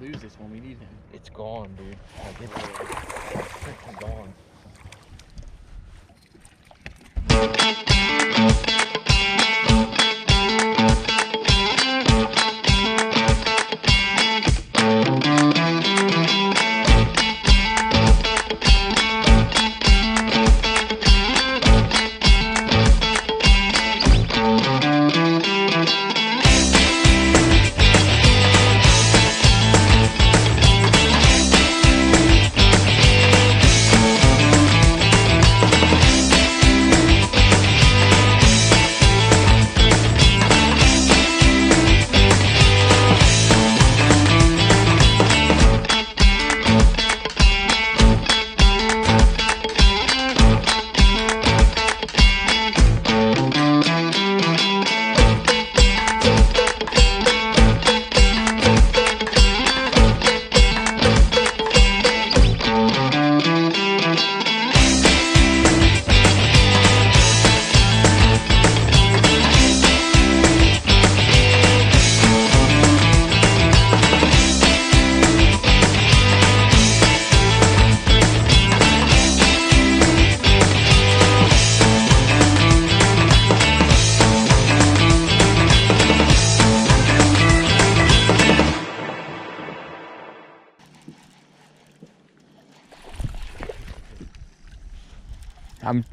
lose this when we need him. It's gone, dude. Like, it's freaking gone.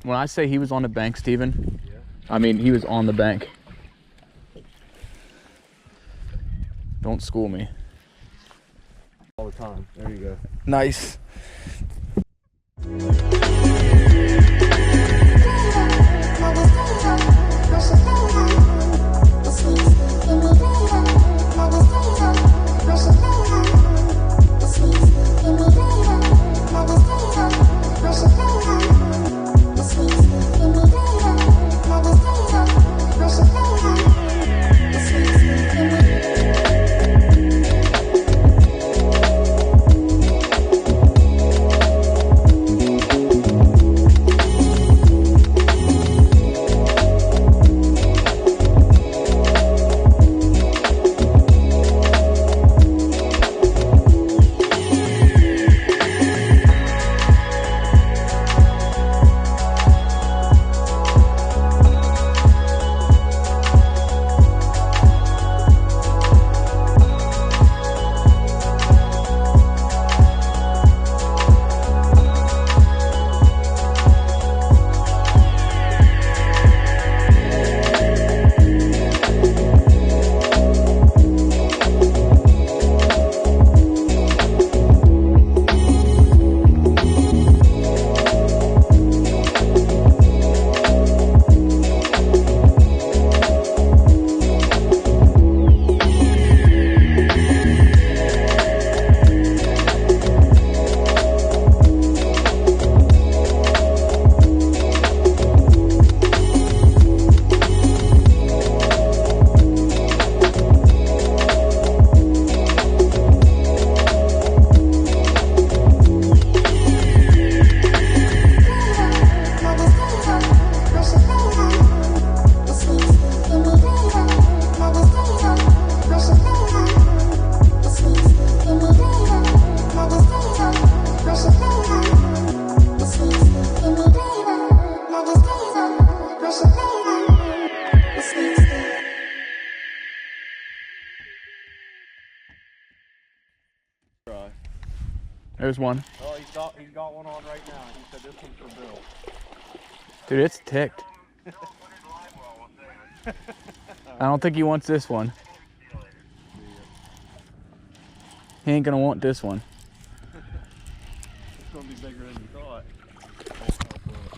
When I say he was on the bank, Steven, yeah. I mean he was on the bank. Don't school me. All the time. There you go. Nice. There's one. Oh, he's got one on right now. He said this one's for Bill. Dude, it's ticked. I don't think he wants this one. He ain't gonna want this one. It's gonna be bigger than you thought.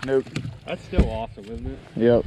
Nope. That's still awesome, isn't it? Yep.